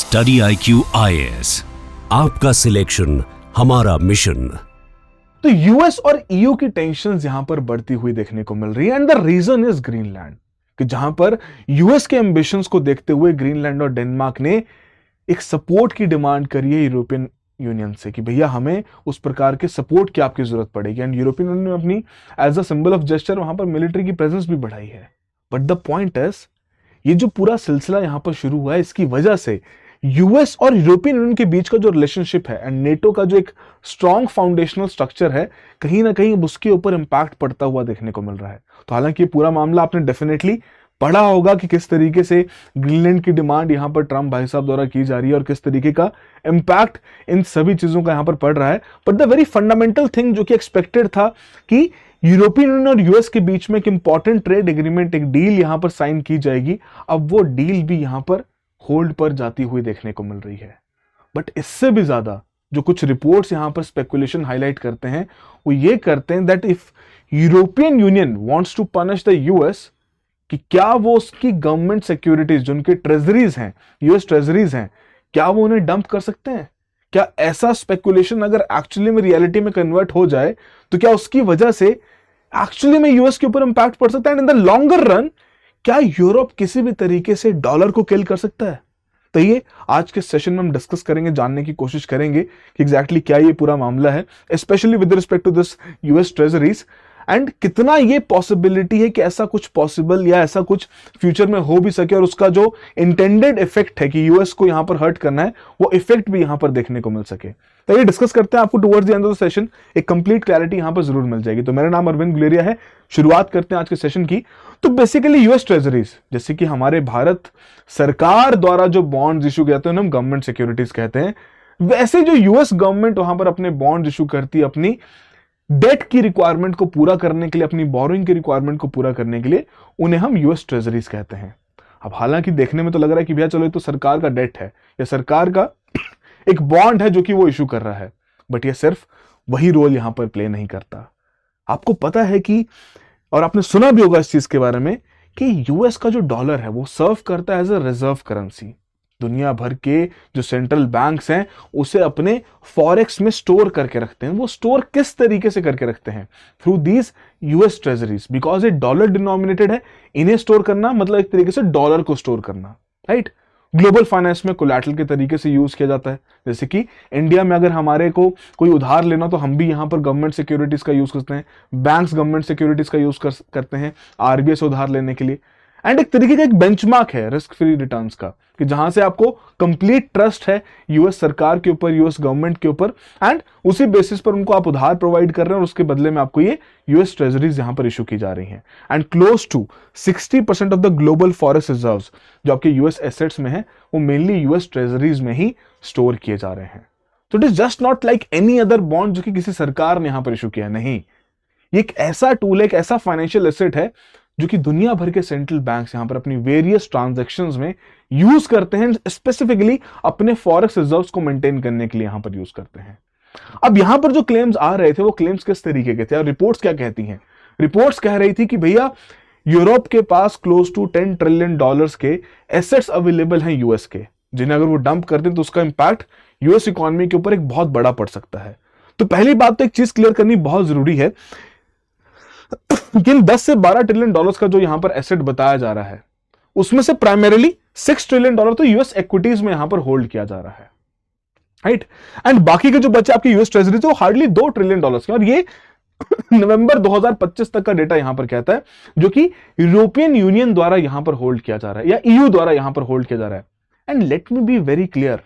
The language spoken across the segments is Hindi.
स्टडी IQ IAS, आपका सिलेक्शन हमारा मिशन। तो यूएस और ईयू की टेंशन्स यहां पर बढ़ती हुई देखने को मिल रही है and the reason is Greenland, कि जहां पर यूएस के एम्बिशंस को देखते हुए ग्रीनलैंड और डेनमार्क ने एक सपोर्ट की डिमांड करी है यूरोपियन यूनियन से कि भैया हमें उस प्रकार के सपोर्ट की आपकी जरूरत पड़ेगी। एंड यूरोपियन यूनियन ने अपनी as a symbol of gesture वहां पर मिलिट्री की प्रेजेंस भी बढ़ाई है। बट द पॉइंट इज, ये जो पूरा सिलसिला यहां पर शुरू हुआ है, इसकी वजह से यूएस और यूरोपियन यूनियन के बीच का जो रिलेशनशिप है एंड नेटो का जो एक स्ट्रॉन्ग फाउंडेशनल स्ट्रक्चर है, कहीं ना कहीं उसके ऊपर इंपैक्ट पड़ता हुआ देखने को मिल रहा है। तो हालांकि ये पूरा मामला आपने डेफिनेटली पढ़ा होगा कि किस तरीके से ग्रीनलैंड की डिमांड यहां पर ट्रम्प भाई साहब द्वारा की जा रही है और किस तरीके का इंपैक्ट इन सभी चीजों का यहां पर पड़ रहा है। But the very fundamental thing जो कि एक्सपेक्टेड था कि यूरोपियन यूनियन और यूएस के बीच में एक इंपॉर्टेंट ट्रेड एग्रीमेंट, एक डील यहां पर साइन की जाएगी, अब वो डील भी यहां पर होल्ड पर जाती हुई देखने को मिल रही है। बट इससे भी ज्यादा जो कुछ रिपोर्ट्स यहां पर स्पेकुलेशन हाईलाइट करते हैं, वो ये करते हैं that if European Union wants to punish the US, कि क्या वो उसकी गवर्नमेंट सिक्योरिटीज जो उनके ट्रेजरीज हैं, यूएस ट्रेजरीज हैं, क्या वो उन्हें डंप कर सकते हैं? क्या ऐसा स्पेकुलेशन अगर एक्चुअली में रियलिटी में कन्वर्ट हो जाए तो क्या उसकी वजह से एक्चुअली में यूएस के ऊपर इंपैक्ट पड़ सकता है? And in the longer run क्या यूरोप किसी भी तरीके से डॉलर को किल कर सकता है? तो ये आज के सेशन में हम डिस्कस करेंगे, जानने की कोशिश करेंगे कि एग्जैक्टली क्या ये पूरा मामला है, specially with respect to this US treasuries, and कितना ये पॉसिबिलिटी है कि ऐसा कुछ पॉसिबल या ऐसा कुछ फ्यूचर में हो भी सके और उसका जो इंटेंडेड इफेक्ट है कि यूएस को यहां पर हर्ट करना है, वो इफेक्ट भी यहां पर देखने को मिल सके। तो ये डिस्कस करते हैं, आपको towards the end of the session एक कंप्लीट क्लैरिटी यहां पर जरूर मिल जाएगी। तो मेरा नाम अरविंद गुलेरिया है, शुरुआत करते हैं आज के सेशन की। तो बेसिकली यूएस ट्रेजरीज, जैसे कि हमारे भारत सरकार द्वारा जो बॉन्ड्स इशू करते हैं हम गवर्नमेंट सिक्योरिटीज कहते हैं, वैसे जो यूएस गवर्नमेंट वहां पर अपने बॉन्ड इशू करती है अपनी डेट की रिक्वायरमेंट को पूरा करने के लिए, अपनी बोरोइंग की रिक्वायरमेंट को पूरा करने के लिए, उन्हें हम यूएस ट्रेजरीज कहते हैं। अब हालांकि देखने में तो लग रहा है कि भैया चलो ये तो सरकार का डेट है या सरकार का एक बॉन्ड है जो कि वो इशू कर रहा है, बट ये सिर्फ वही रोल यहां पर प्ले नहीं करता। आपको पता है कि, और आपने सुना भी होगा इस चीज के बारे में, कि यूएस का जो डॉलर है वो सर्व करता है एज अ रिजर्व करेंसी। दुनिया भर के जो सेंट्रल बैंक्स हैं उसे अपने फॉरेक्स में स्टोर करके रखते हैं। वो स्टोर किस तरीके से करके रखते हैं? Through these US treasuries, because ये डॉलर डिनोमिनेटेड है। इन्हें स्टोर करना मतलब एक तरीके से डॉलर को स्टोर करना, राइट? ग्लोबल फाइनेंस में कोलैटरल के तरीके से यूज किया जाता है। जैसे कि इंडिया में अगर हमारे को कोई उधार लेना तो हम भी यहां पर गवर्नमेंट सिक्योरिटीज का यूज करते हैं, बैंक्स गवर्नमेंट सिक्योरिटीज का यूज करते हैं आरबीआई से उधार लेने के लिए। एंड एक तरीके का एक बेंचमार्क है रिस्क फ्री रिटर्न्स का, कि जहां से आपको कंप्लीट ट्रस्ट है यूएस सरकार के ऊपर, यूएस गवर्नमेंट के ऊपर, एंड उसी बेसिस पर उनको आप उधार प्रोवाइड कर रहे हैं और उसके बदले में आपको ये यूएस ट्रेजरीज यहां पर इशू की जा रही हैं। And close to 60% of the global forest reserves जो आपके यूएस एसेट्स में है, वो मेनली यूएस ट्रेजरीज में ही स्टोर किए जा रहे हैं। तो it is just not like any other bond जो कि किसी सरकार ने यहां पर इशू किया, नहीं। ये एक ऐसा टूल है, एक ऐसा फाइनेंशियल एसेट है जो कि दुनिया भर के सेंट्रल बैंक्स यहां पर अपनी वेरियस ट्रांजैक्शंस में यूज करते हैं, स्पेसिफिकली अपने फॉरेक्स रिजर्व्स को मेंटेन करने के लिए यहां पर यूज करते हैं। अब यहां पर जो क्लेम्स आ रहे थे वो क्लेम्स किस तरीके के थे और रिपोर्ट्स क्या कहती हैं? रिपोर्ट्स कह रही थी कि भैया यूरोप के पास क्लोज टू $10 ट्रिलियन के एसेट्स अवेलेबल हैं यूएस के, जिन्हें अगर वो डंप कर दें तो उसका इंपैक्ट यूएस इकोनॉमी के ऊपर एक बहुत बड़ा पड़ सकता है। तो पहली बात तो एक चीज क्लियर करनी बहुत जरूरी है कि 10 से 12 ट्रिलियन डॉलर्स का जो यहां पर एसेट बताया जा रहा है, उसमें से प्राइमरीली 6 ट्रिलियन डॉलर तो यूएस इक्विटीज में यहां पर होल्ड किया जा रहा है, राइट? एंड बाकी के जो बचे आपके यूएस ट्रेजरीज वो हार्डली $2 ट्रिलियन के, और ये नवंबर 2025 तक का डेटा यहां पर कहता है, जो कि यूरोपियन यूनियन द्वारा यहां पर होल्ड किया जा रहा है या ईयू द्वारा यहां पर होल्ड किया जा रहा है। And let me be very clear,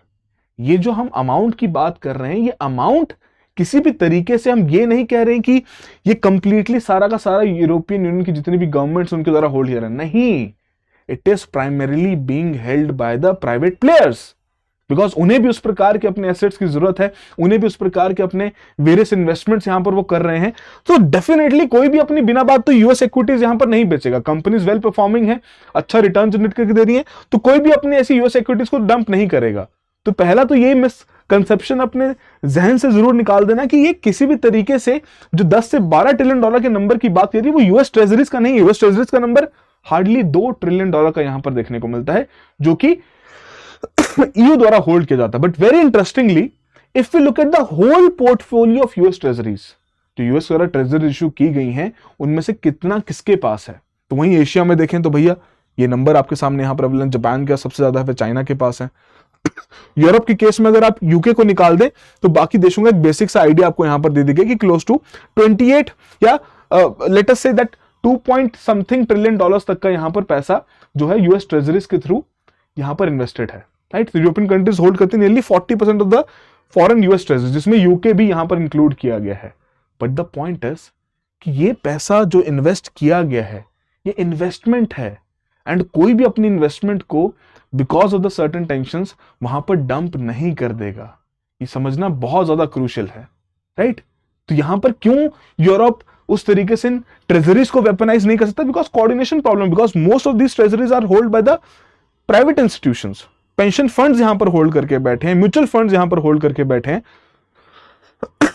ये जो हम अमाउंट की बात कर रहे हैं, ये अमाउंट किसी भी तरीके से हम ये नहीं कह रहे हैं कि ये कंप्लीटली सारा का सारा यूरोपियन यूनियन की जितनी भी गवर्नमेंट्स उनके द्वारा होल्ड किया रहा है, नहीं। It is primarily being held by the private players, because उन्हें भी उस प्रकार के अपने एसेट्स की जरूरत है, उन्हें भी उस प्रकार के अपने वेरियस इन्वेस्टमेंट्स यहां पर वो कर रहे हैं। तो डेफिनेटली कोई भी अपनी बिना बात तो यूएस इक्विटीज यहां पर नहीं बेचेगा। कंपनीज वेल परफॉर्मिंग है, अच्छा रिटर्न जनरेट करके दे रही है, तो कोई भी अपनी ऐसी यूएस इक्विटीज को डंप नहीं करेगा। तो पहला तो ये मिसकंसेप्शन अपने जहन से जरूर निकाल देना कि ये किसी भी तरीके से जो 10 से 12 ट्रिलियन डॉलर के नंबर की बात करी वो यूएस ट्रेजरीज का नहीं है। यूएस ट्रेजरीज का नंबर हार्डली $2 ट्रिलियन का यहां पर देखने को मिलता है, जो कि ईयू द्वारा होल्ड किया जाता है। But very interestingly, if you look at the whole portfolio of US treasuries, तो यूएस द्वारा ट्रेजरी इशू की गई हैं, उनमें से कितना किसके पास है? तो वहीं एशिया में देखें तो भैया ये नंबर आपके सामने यहां पर अवेलेबल, जापान का सबसे ज्यादा है, फिर चाइना के पास है। यूरोप के केस में अगर आप यूके को निकाल दें तो बाकी देशों का एक बेसिक सा आइडिया आपको यहां पर दे दी गई कि क्लोज टू 28 या let us say that 2 point something trillion dollars तक का यहां पर पैसा जो है यूएस ट्रेजरीज के थ्रू यहां पर इन्वेस्टेड है, राइट। तो यूरोपियन कंट्रीज होल्ड करती है nearly 40% of the foreign US treasuries, जिसमें यूके भी यहां पर इंक्लूड किया गया है। बट द पॉइंट इज कि ये पैसा जो इन्वेस्ट किया गया है ये इन्वेस्टमेंट है, एंड कोई भी अपनी इन्वेस्टमेंट को because of the certain tensions वहां पर डंप नहीं कर देगा। ये समझना बहुत ज्यादा क्रूशियल है, राइट। तो यहां पर क्यों यूरोप उस तरीके से ट्रेजरीज को वेपनाइज नहीं कर सकता? Because coordination problem, because most of these treasuries are hold by the private institutions. Pension funds यहां पर होल्ड करके बैठे हैं, म्यूचुअल फंड्स यहां पर होल्ड करके बैठे हैं।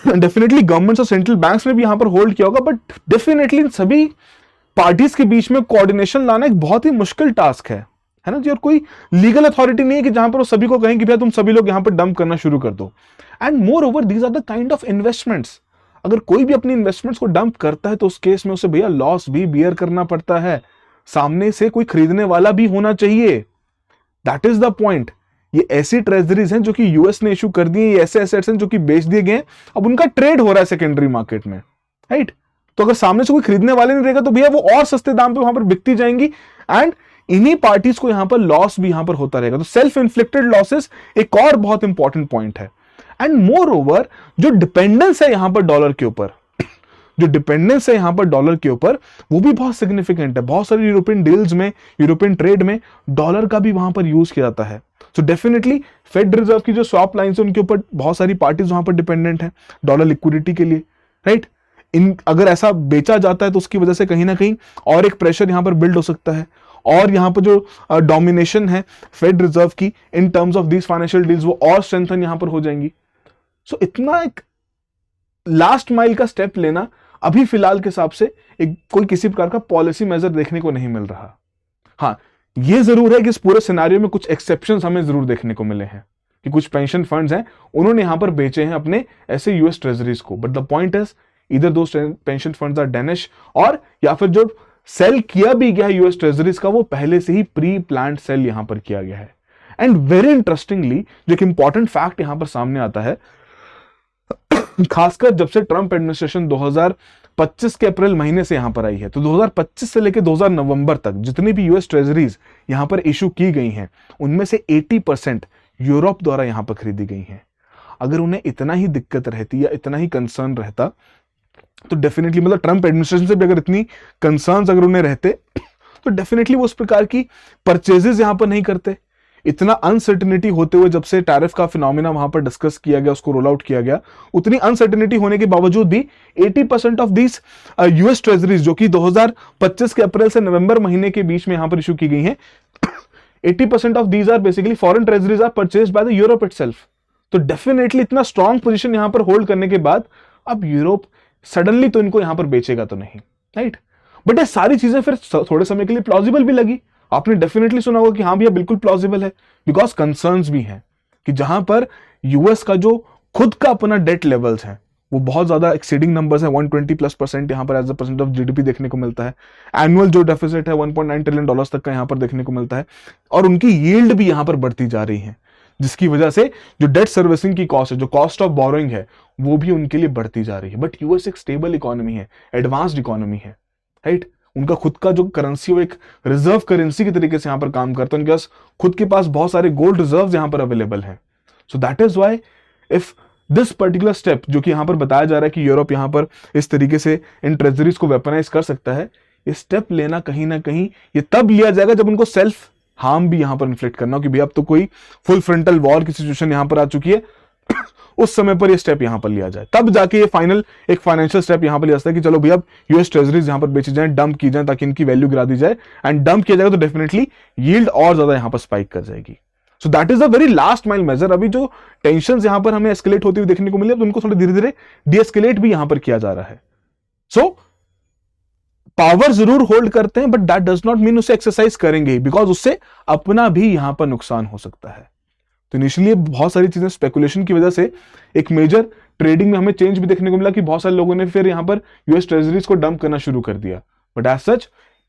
डेफिनेटली गवर्नमेंट्स और सेंट्रल बैंक्स ने भी यहां पर होल्ड किया होगा, बट डेफिनेटली इन सभी पार्टीज के बीच में कोऑर्डिनेशन लाना एक बहुत ही मुश्किल टास्क है ना जी। और कोई लीगल अथॉरिटी नहीं है कि जहां पर वो सभी को कहें कि भैया तुम सभी लोग यहां पर डंप करना शुरू कर दो। And moreover these are the kind of investments, अगर कोई भी अपनी इन्वेस्टमेंट्स को डंप करता है तो उस केस में उसे भैया लॉस भी बियर करना पड़ता है, सामने से कोई खरीदने वाला भी होना चाहिए। That is the point. ये ऐसी ट्रेजरीज हैं जो कि यूएस ने इशू कर दी है, ये ऐसे एसेट्स हैं जो कि बेच दिए गए हैं, अब उनका ट्रेड हो रहा है सेकेंडरी मार्केट में, राइट। तो अगर सामने से कोई खरीदने वाले नहीं रहेगा तो भैया वो और सस्ते दाम पे वहां पर बिकती जाएंगी, एंड इन्हीं पार्टीज को यहां पर लॉस भी यहां पर होता रहेगा। तो सेल्फ इन्फ्लिक्टेड लॉसेस एक और बहुत इंपॉर्टेंट पॉइंट है। एंड मोर ओवर जो डिपेंडेंस है यहां पर डॉलर के ऊपर, जो डिपेंडेंस है यहां पर डॉलर के ऊपर, वो भी बहुत सिग्निफिकेंट है। बहुत सारी यूरोपियन डील्स में, यूरोपियन ट्रेड में डॉलर का भी वहां पर यूज किया जाता है। सो डेफिनेटली फेड रिजर्व की जो स्वैप लाइन्स है उनके ऊपर बहुत सारी पार्टीज वहां पर डिपेंडेंट है डॉलर लिक्विडिटी के लिए, राइट। अगर ऐसा बेचा जाता है तो उसकी वजह से कहीं ना कहीं और एक प्रेशर यहां पर बिल्ड हो सकता है, और यहां पर जो डोमिनेशन है फेड रिजर्व की in terms of these financial deals वो और स्ट्रेंथन यहां पर हो जाएंगी। सो इतना एक लास्ट माइल का स्टेप लेना अभी फिलहाल के हिसाब से एक कोई किसी प्रकार का पॉलिसी मेजर देखने को नहीं मिल रहा। हाँ, ये जरूर है कि इस पूरे सिनेरियो में कुछ एक्सेप्शंस हमें जरूर देखने को मिले हैं कि कुछ पेंशन फंड्स हैं उन्होंने यहां पर बेचे हैं अपने ऐसे यूएस ट्रेजरीज को। बट द पॉइंट इज इधर दो पेंशन फंड्स आर डैनिश, और या फिर जो सेल किया भी गया है यूएस ट्रेजरीज का वो पहले से ही प्री प्लान्ड सेल यहां पर किया गया है। एंड वेरी इंटरेस्टिंगली जो एक इंपॉर्टेंट फैक्ट यहां पर सामने आता है, खासकर जब से ट्रंप एडमिनिस्ट्रेशन 2025 के अप्रैल महीने से यहां पर आई है, तो 2025 से लेकर 2000 नवंबर तक जितनी भी यूएस ट्रेजरीज यहां पर इशू की गई हैं उनमें से 80% यूरोप द्वारा यहां पर खरीदी गई हैं। अगर उन्हें इतना ही दिक्कत रहती या इतना ही कंसर्न रहता तो डेफिनेटली, मतलब ट्रंप एडमिनिस्ट्रेशन से भी अगर इतनी कंसर्न्स अगर उन्हें रहते तो डेफिनेटली वो उस प्रकार की परचेजेस यहां पर नहीं करते। इतना अनसर्टेनिटी होते हुए जब से टैरिफ का फिनोमिना वहां पर डिस्कस किया गया, उसको रोल आउट किया गया, उतनी अनसर्टेनिटी होने के बावजूद भी 80% ऑफ दीज यूएस ट्रेजरीज जो कि 2025 के अप्रैल से नवंबर महीने के बीच में यहां पर इशू की गई हैं, 80% of these are basically foreign treasuries are purchased by the Europe itself. तो डेफिनेटली इतना स्ट्रॉन्ग पोजीशन यहां पर होल्ड करने के बाद अब यूरोप सडनली तो इनको यहां पर बेचेगा तो नहीं, राइट। बट ये सारी चीजें फिर थोड़े समय के लिए प्लॉजिबल भी लगी। आपने डेफिनेटली सुना होगा कि हाँ भैया बिल्कुल प्लॉजिबल है, बिकॉज कंसर्न्स भी हैं कि जहां पर यूएस का जो खुद का अपना डेट लेवल्स है वो बहुत ज्यादा एक्सीडिंग नंबर्स है, 120+% यहां पर as a percent of GDP देखने को मिलता है। एनुअल जो डेफिसिट है 1.9 ट्रिलियन डॉलर्स तक का यहां पर देखने को मिलता है, और उनकी यील्ड भी यहां पर बढ़ती जा रही है, जिसकी वजह से जो डेट सर्विसिंग की कॉस्ट है, जो कॉस्ट ऑफ बोरोइंग है, वो भी उनके लिए बढ़ती जा रही है। बट यूएस एक स्टेबल इकोनॉमी है, एडवांस्ड इकोनॉमी है, राइट। उनका खुद का जो करेंसी वो एक रिजर्व करेंसी के तरीके से यहां पर काम करता है, उनके पास खुद के पास बहुत सारे गोल्ड रिजर्व्स यहां पर अवेलेबल हैं। सो that is why if this particular step जो कि यहां पर बताया जा रहा है कि यूरोप यहां पर इस तरीके से इन ट्रेजरीज को वेपनाइज कर सकता है, ये स्टेप लेना कहीं ना कहीं ये तब लिया जाएगा जब उनको सेल्फ हार्म भी यहां पर इन्फ्लिक्ट करना हो कि भैया अब तो कोई फुल फ्रंटल वॉर की सिचुएशन यहां पर आ चुकी है, उस समय पर ये स्टेप यहां पर लिया जाए, तब जाके ये फाइनल एक फाइनेंशियल स्टेप यहां पर लिया जाता है कि चलो भैया अब यूएस ट्रेजरीज यहां पर बेची जाए, डंप की जाए ताकि इनकी वैल्यू गिरा दी जाए, एंड डंप किया जाएगा तो डेफिनेटली यील्ड और ज्यादा यहां पर स्पाइक कर जाएगी। So that is a very last mile measure. अभी जो टेंशन यहां पर हमें एस्केलेट होती हुई देखने को मिली, तो उनको थोड़ा धीरे धीरे डीएस्केलेट भी यहां पर किया जा रहा है। सो पावर जरूर होल्ड करते हैं, but that does not mean उसे एक्सरसाइज करेंगे, बिकॉज उससे अपना भी यहां पर नुकसान हो सकता है। तो इनिशियली बहुत सारी चीजें स्पेकुलेशन की वजह से एक मेजर ट्रेडिंग में हमें चेंज भी देखने को मिला कि बहुत सारे लोगों ने फिर यहां पर यूएस ट्रेजरीज को डंप करना शुरू कर दिया। बट एज सच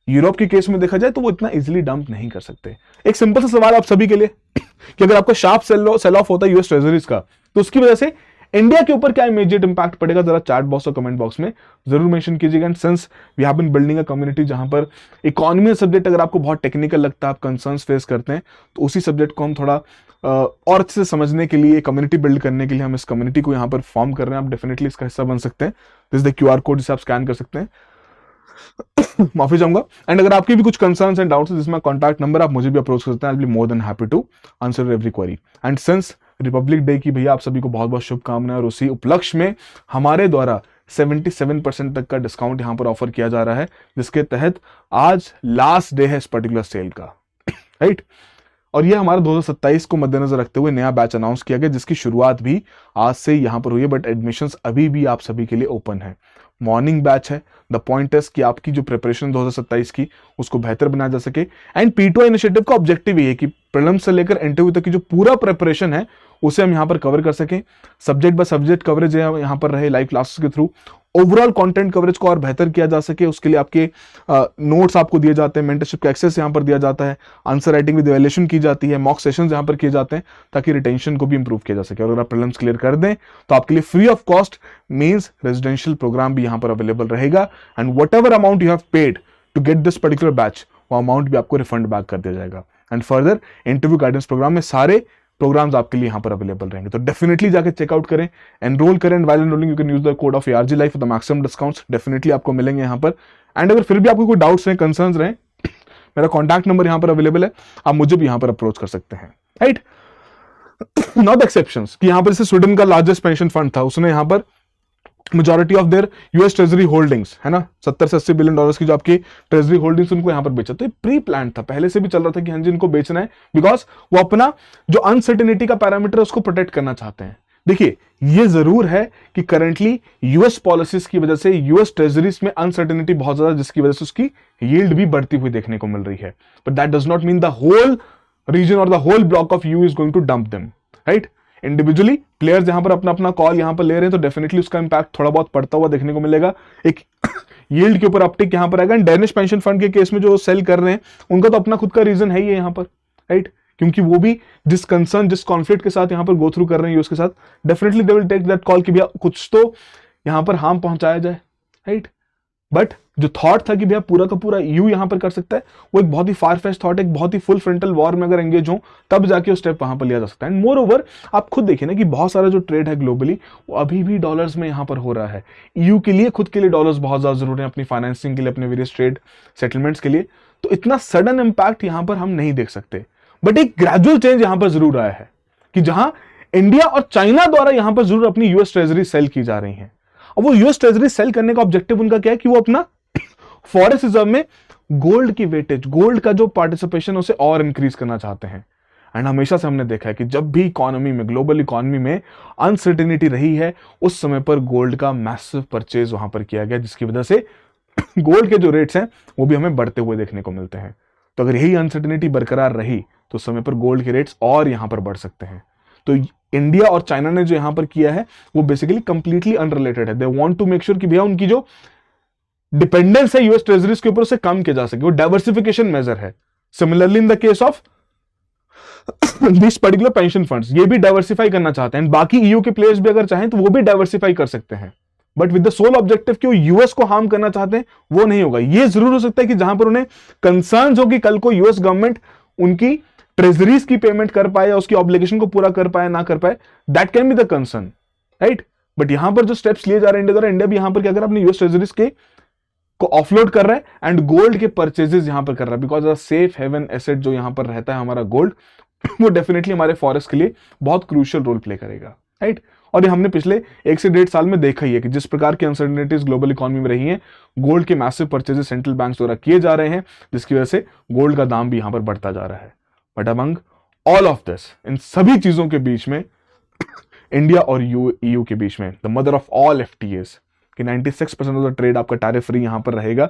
यूरोप के केस में देखा जाए तो वो इतना इजीली डंप नहीं कर सकते। एक सिंपल सा सवाल आप सभी के लिए कि अगर आपका शार्प सेल ऑफ होता है यूएस ट्रेजरीज का, तो उसकी वजह से इंडिया के ऊपर क्या इमीडिएट इंपैक्ट पड़ेगा, जरा चैट बॉक्स और कमेंट बॉक्स में जरूर मेंशन कीजिएगा। And since we have been building a community जहां पर इकोनॉमी सब्जेक्ट अगर आपको बहुत टेक्निकल लगता है, आप कंसर्न्स फेस करते हैं, तो उसी सब्जेक्ट को हम थोड़ा और अच्छे से समझने के लिए, कम्युनिटी बिल्ड करने के लिए हम इस कम्युनिटी को यहां पर फॉर्म कर रहे हैं। आप डेफिनेटली इसका हिस्सा बन सकते हैं। दिस द क्यूआर कोड जिसे आप स्कैन कर सकते हैं। माफी चाहूंगा। एंड अगर आपके भी कुछ कंसर्न्स एंड डाउट्स है जिसमें कॉन्टैक्ट नंबर आप मुझे भी अप्रोच कर सकते हैं। I will be more than happy to answer every query. And since Republic Day की भैया आप सभी को बहुत बहुत शुभकामनाएं, और उसी उपलक्ष्य में हमारे द्वारा 77% तक का डिस्काउंट यहां पर ऑफर किया जा रहा है, जिसके तहत आज लास्ट डे है इस पर्टिकुलर सेल का, राइट। और ये हमारा 2027 को मद्देनजर रखते हुए नया बैच अनाउंस किया गया, जिसकी शुरुआत भी आज से यहां पर हुई है। बट एडमिशंस अभी भी आप सभी के लिए ओपन है। मॉर्निंग बैच है। द पॉइंट इज कि आपकी जो प्रिपरेशन 2027 की उसको बेहतर बनाया जा सके। एंड P2I इनिशिएटिव का ऑब्जेक्टिव ये है कि प्रीलिम्स से लेकर इंटरव्यू तक की जो पूरा प्रिपरेशन है उसे हम यहां पर कवर कर सकें। सब्जेक्ट बाय सब्जेक्ट कवरेज यहां पर रहे लाइव क्लासेस के थ्रू। ओवरऑल कंटेंट कवरेज को और बेहतर किया जा सके, उसके लिए आपके नोट्स आपको दिए जाते हैं, मेंटरशिप का एक्सेस यहां पर दिया जाता है, आंसर राइटिंग विद इवैल्यूएशन की जाती है, मॉक सेशंस यहां पर किए जाते हैं ताकि रिटेंशन को भी इंप्रूव किया जा सके। और अगर आप प्रीलिम्स क्लियर कर दें तो आपके लिए free of cost mains residential program भी यहां पर अवेलेबल रहेगा। And whatever amount you have paid to get this particular batch, वो अमाउंट भी आपको रिफंड बैक कर दिया जाएगा। And further interview guidance program में सारे प्रोग्राम्स आपके लिए यहां पर अवेलेबल रहेंगे। तो डेफिनेटली जाकर चेकआउट करें, एनरोल करें। And while enrolling you can use the code of ARG Life for the maximum discounts definitely आपको मिलेंगे यहां पर। एंड अगर फिर भी आपको कोई डाउट्स रहे, कंसर्न्स रहे, मेरा कॉन्टैक्ट नंबर यहां पर अवेलेबल है, आप मुझे भी यहां पर अप्रोच कर सकते हैं, राइट। नॉट एक्सेप्शंस कि यहां पर जैसे स्वीडन का लार्जेस्ट पेंशन फंड था, उसने यहां पर majority of their US treasury holdings है ना, 70 से 80 बिलियन डॉलर्स की जो आपकी ट्रेजरी होल्डिंग्स उनको यहां पर बेचा। तो ये प्री प्लान था, पहले से भी चल रहा था कि हाँ जी इनको बेचना है, बिकॉज वो अपना जो अनसर्टेनिटी का पैरामीटर है उसको प्रोटेक्ट करना चाहते हैं। देखिए ये जरूर है कि करंटली यूएस पॉलिसीज की वजह से यूएस ट्रेजरीज में अनसर्टेनिटी बहुत ज्यादा, जिसकी वजह से उसकी यील्ड भी बढ़ती हुई देखने को मिल रही है। But that does not mean the whole region और the whole block of you is going to dump them, right. Individually players यहां पर अपना अपना कॉल यहां पर ले रहे हैं, तो डेफिनेटली उसका इंपैक्ट थोड़ा बहुत पड़ता हुआ देखने को मिलेगा। एक यील्ड के ऊपर अपटिक यहां पर आएगा। डेनिश पेंशन फंड के केस में जो सेल कर रहे हैं उनका तो अपना खुद का रीजन है ही है यहां पर, राइट, क्योंकि वो भी जिस कंसर्न जिस कॉन्फ्लिक्ट के साथ यहां पर गो थ्रू कर रहे हैं यूएस के साथ, definitely they will take that call कि भैया कुछ तो यहां पर हार्म पहुंचाया जाए, राइट। बट जो थॉट था कि भैया पूरा का पूरा यू यहां पर कर सकता है, वो एक बहुत ही फार फेच थॉट, एक बहुत ही फुल फ्रंटल वॉर में अगर एंगेज हो तब जाके वो स्टेप वहां पर लिया जा सकता है। एंड मोर ओवर आप खुद देखिए ना कि बहुत सारा जो ट्रेड है ग्लोबली वो अभी भी डॉलर्स में यहां पर हो रहा है। ईयू के लिए खुद के लिए डॉलर्स बहुत ज्यादा जरूरी है अपनी फाइनेंसिंग के लिए, अपने वेरियस ट्रेड सेटलमेंट्स के लिए। तो इतना सडन इंपैक्ट यहां पर हम नहीं देख सकते, बट एक ग्रेजुअल चेंज यहां पर जरूर आया है कि जहां इंडिया और चाइना द्वारा यहां पर जरूर अपनी यूएस ट्रेजरी सेल की जा रही है। और वो यूएस ट्रेजरी सेल करने का ऑब्जेक्टिव उनका क्या है कि वो अपना फॉरेक्स रिजर्व में गोल्ड की वेटेज, गोल्ड का जो पार्टिसिपेशन उसे और इंक्रीज करना चाहते हैं। एंड हमेशा से हमने देखा है कि जब भी इकोनॉमी में, ग्लोबल इकोनॉमी में अनसर्टेनिटी रही है, उस समय पर गोल्ड का मैसिव परचेज वहां पर किया गया, जिसकी वजह से गोल्ड के जो रेट्स हैं वो भी हमें बढ़ते हुए देखने को मिलते हैं। तो अगर यही अनसर्टेनिटी बरकरार रही तो उस समय पर गोल्ड के रेट्स और यहां पर बढ़ सकते हैं। तो इंडिया और चाइना ने जो यहां पर किया है वो बेसिकली कंप्लीटली अनरिलेटेड है। They want to make sure कि भैया उनकी जो डिपेंडेंस है यूएस ट्रेजरीज के ऊपर उसे कम किया जा सके, वो डाइवर्सिफिकेशन मेजर है। Similarly in the case of this particular pension funds, ये भी डाइवर्सिफाई करना चाहते हैं। बाकी ईयू के प्लेयर्स भी अगर चाहें तो वो भी डाइवर्सिफाई कर सकते हैं, but with the sole objective कि वो यूएस को हार्म करना चाहते हैं वो नहीं होगा। ये जरूर हो सकता है कि जहां पर उन्हें कंसर्न हो कि कल को यूएस गवर्नमेंट उनकी ट्रेजरीज की पेमेंट कर पाए या उसकी ऑब्लिगेशन को पूरा कर पाए ना कर पाए, that can be the concern, right. But यहां पर जो स्टेप्स लिए जा रहे हैं इंडिया द्वारा, इंडिया भी यहां पर क्या कर रहा है, अपनी यूएस ट्रेजरीज के को ऑफलोड कर रहा है एंड गोल्ड के परचेजेस यहां पर कर रहा है, because a safe haven asset जो यहां पर रहता है हमारा गोल्ड, वो डेफिनेटली हमारे फॉरेस्ट के लिए बहुत क्रूशियल रोल प्ले करेगा, राइट। और ये हमने पिछले 1 से 1.5 साल में देखा ही है कि जिस प्रकार की अनसर्टेनिटीज ग्लोबल इकोनॉमी में रही हैं, गोल्ड के मैसिव परचेजेस सेंट्रल बैंक द्वारा किए जा रहे हैं, जिसकी वजह से गोल्ड का दाम भी यहां पर बढ़ता जा रहा है। But among all of this, इन सभी चीजों के बीच में इंडिया और ईयू के बीच में the mother of all FTAs कि 96% ऑफ द ट्रेड आपका टैरिफ फ्री यहां पर रहेगा।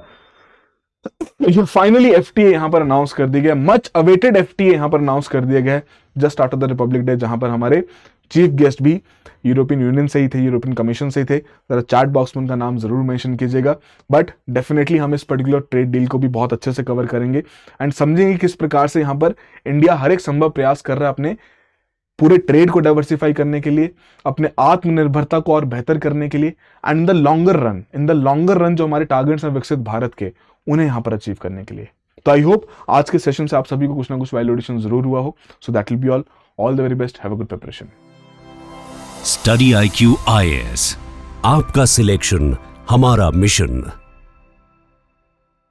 ये फाइनली एफटीए यहां पर अनाउंस कर दिया गया, मच अवेटेड एफटीए यहां पर अनाउंस कर दिया गया है just after the Republic day, जहां पर हमारे चीफ गेस्ट भी यूरोपियन यूनियन से ही थे, यूरोपियन कमीशन से ही थे। जरा चैट बॉक्स में उनका नाम जरूर मेंशन कीजिएगा, बट डेफिनेटली हम इस पर्टिकुलर ट्रेड डील को भी बहुत अच्छे से कवर करेंगे एंड समझेंगे किस प्रकार से यहां पर इंडिया हर एक संभव प्रयास कर रहा है अपने पूरे ट्रेड को डाइवर्सिफाई करने के लिए, अपने आत्मनिर्भरता को और बेहतर करने के लिए, and the longer run, in the longer run जो हमारे टारगेट्स हैं विकसित भारत के, उन्हें यहां पर अचीव करने के लिए। तो आई होप आज के सेशन से आप सभी को कुछ ना कुछ वैल्यू एडिशन जरूर हुआ हो। So that will be all the very best, have a good preparation. Study IQ IAS, आपका सिलेक्शन हमारा मिशन।